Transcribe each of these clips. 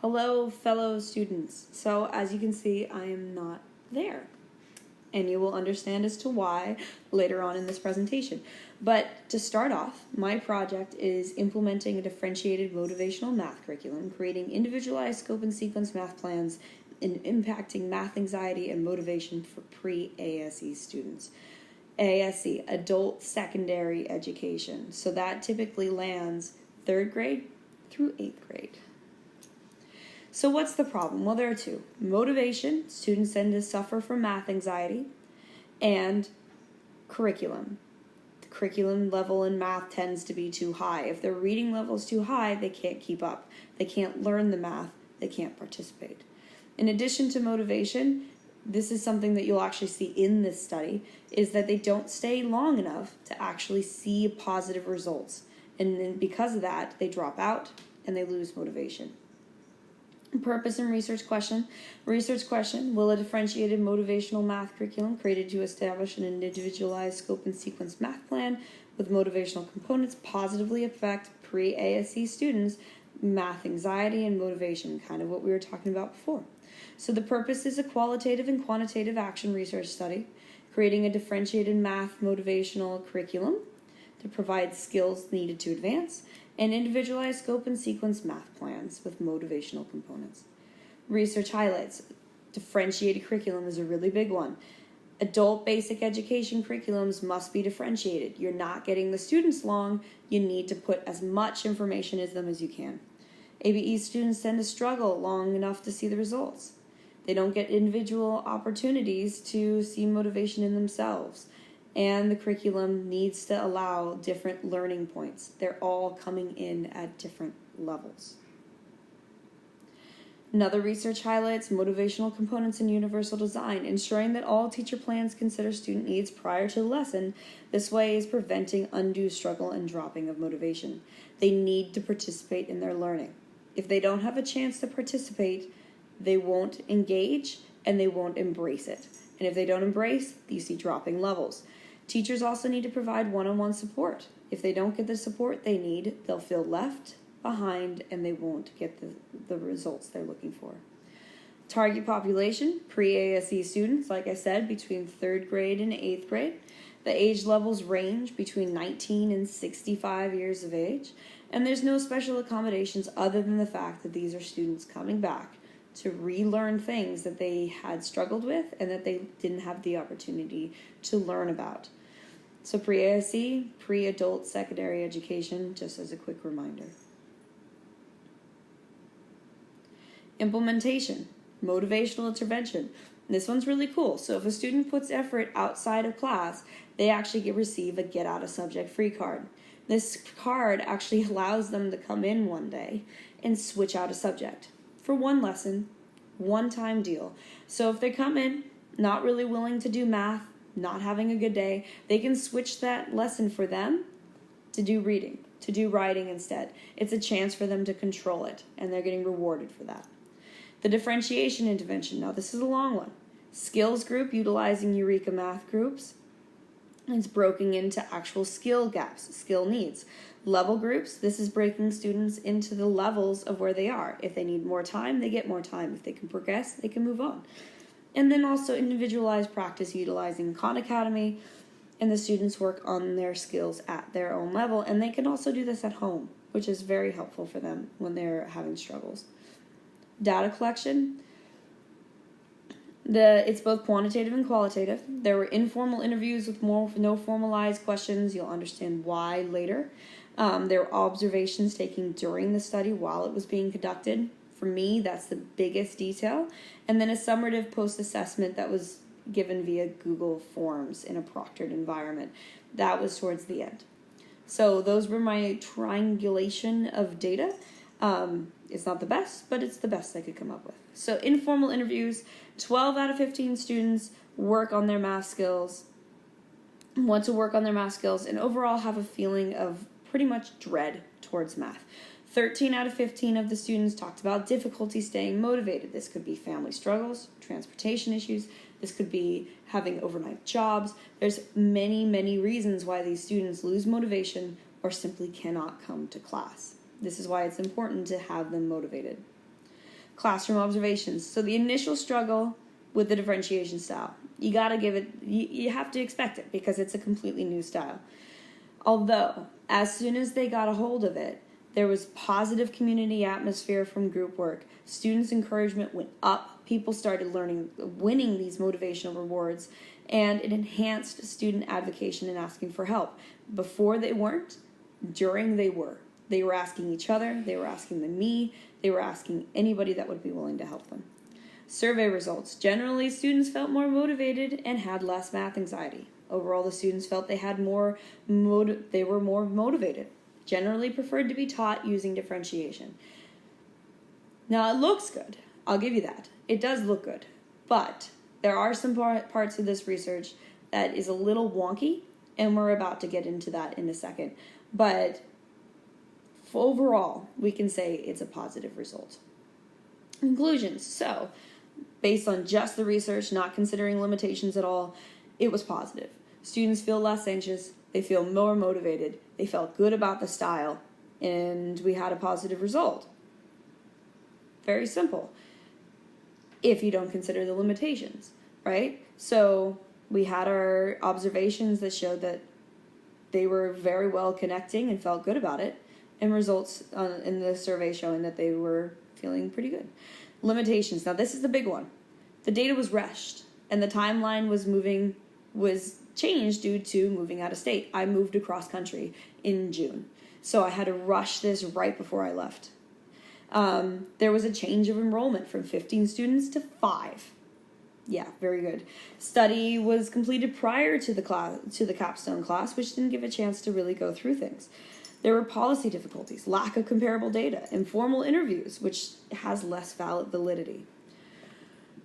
Hello, fellow students. So, as you can see, I am not there. And you will understand as to why later on in this presentation. But to start off, my project is implementing a differentiated motivational math curriculum, creating individualized scope and sequence math plans, and impacting math anxiety and motivation for pre-ASE students. ASE, adult secondary education. So that typically lands 3rd grade through 8th grade. So what's the problem? Well, there are two. Motivation, students tend to suffer from math anxiety, and curriculum. The curriculum level in math tends to be too high. If their reading level is too high, they can't keep up. They can't learn the math. They can't participate. In addition to motivation, this is something that you'll actually see in this study, is that they don't stay long enough to actually see positive results. And then because of that, they drop out and they lose motivation. Purpose and research question. Research question: will a differentiated motivational math curriculum created to establish an individualized scope and sequence math plan with motivational components positively affect pre-ASE students' math anxiety and motivation? Kind of what we were talking about before. So the purpose is a qualitative and quantitative action research study, creating a differentiated math motivational curriculum to provide skills needed to advance, and individualized scope and sequence math plans with motivational components. Research highlights: differentiated curriculum is a really big one. Adult basic education curriculums must be differentiated. You're not getting the students long. You need to put as much information in them as you can. ABE students tend to struggle long enough to see the results. They don't get individual opportunities to see motivation in themselves. And the curriculum needs to allow different learning points. They're all coming in at different levels. Another research highlights motivational components in universal design, ensuring that all teacher plans consider student needs prior to the lesson. This way is preventing undue struggle and dropping of motivation. They need to participate in their learning. If they don't have a chance to participate, they won't engage and they won't embrace it. And if they don't embrace, you see dropping levels. Teachers also need to provide one-on-one support. If they don't get the support they need, they'll feel left behind and they won't get the results they're looking for. Target population, pre-ASE students, like I said, between 3rd grade and 8th grade. The age levels range between 19 and 65 years of age, and there's no special accommodations other than the fact that these are students coming back to relearn things that they had struggled with and that they didn't have the opportunity to learn about. So pre-ASE, pre-adult secondary education, just as a quick reminder. Implementation, motivational intervention. This one's really cool. So if a student puts effort outside of class, they actually receive a get out of subject free card. This card actually allows them to come in one day and switch out a subject for one lesson, one-time deal. So if they come in not really willing to do math, not having a good day, they can switch that lesson for them to do reading, to do writing instead. It's a chance for them to control it, and they're getting rewarded for that. The differentiation intervention. Now this is a long one. Skills group utilizing Eureka math groups. It's broken into actual skill gaps, skill needs. Level groups, this is breaking students into the levels of where they are. If they need more time, they get more time. If they can progress, they can move on. And then also individualized practice utilizing Khan Academy, and the students work on their skills at their own level, and they can also do this at home, which is very helpful for them when they're having struggles. Data collection. It's both quantitative and qualitative. There were informal interviews with no formalized questions. You'll understand why later. There were observations taken during the study while it was being conducted. For me, that's the biggest detail. And then a summative post-assessment that was given via Google Forms in a proctored environment. That was towards the end. So those were my triangulation of data. It's not the best, but it's the best I could come up with. So informal interviews, 12 out of 15 students work on their math skills, want to work on their math skills, and overall have a feeling of pretty much dread towards math. 13 out of 15 of the students talked about difficulty staying motivated. This could be family struggles, transportation issues. This could be having overnight jobs. There's many, many reasons why these students lose motivation or simply cannot come to class. This is why it's important to have them motivated. Classroom observations. So the initial struggle with the differentiation style. You gotta give it, you have to expect it because it's a completely new style. Although, as soon as they got a hold of it, there was positive community atmosphere from group work. Students' encouragement went up. People started winning these motivational rewards, and it enhanced student advocacy and asking for help. Before they weren't, during they were. They were asking each other, they were asking me, they were asking anybody that would be willing to help them. Survey results. Generally, students felt more motivated and had less math anxiety. Overall, the students felt they had they were more motivated. Generally preferred to be taught using differentiation. Now, it looks good. I'll give you that. It does look good. But there are some parts of this research that is a little wonky, and we're about to get into that in a second. But overall, we can say it's a positive result. Conclusions. So, based on just the research, not considering limitations at all, it was positive. Students feel less anxious, they feel more motivated, they felt good about the style, and we had a positive result. Very simple. If you don't consider the limitations, right? So we had our observations that showed that they were very well connecting and felt good about it, and results in the survey showing that they were feeling pretty good. Limitations. Now this is the big one. The data was rushed, and the timeline was changed due to moving out of state. I moved across country in June, so I had to rush this right before I left. There was a change of enrollment from 15 students to 5. Yeah, very good. Study was completed prior to the capstone class, which didn't give a chance to really go through things. There were policy difficulties, lack of comparable data, informal interviews, which has less validity.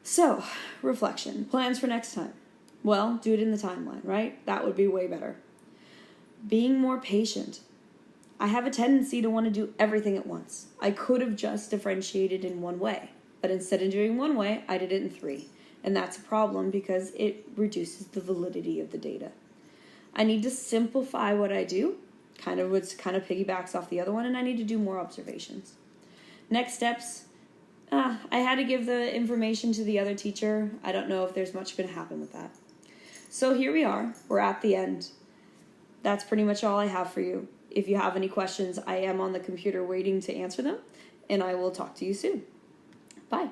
So, reflection. Plans for next time. Well, do it in the timeline, right? That would be way better. Being more patient. I have a tendency to want to do everything at once. I could have just differentiated in one way, but instead of doing one way, I did it in 3. And that's a problem because it reduces the validity of the data. I need to simplify what I do, kind of piggybacks off the other one, and I need to do more observations. Next steps. I had to give the information to the other teacher. I don't know if there's much going to happen with that. So here we are. We're at the end. That's pretty much all I have for you. If you have any questions, I am on the computer waiting to answer them, and I will talk to you soon. Bye.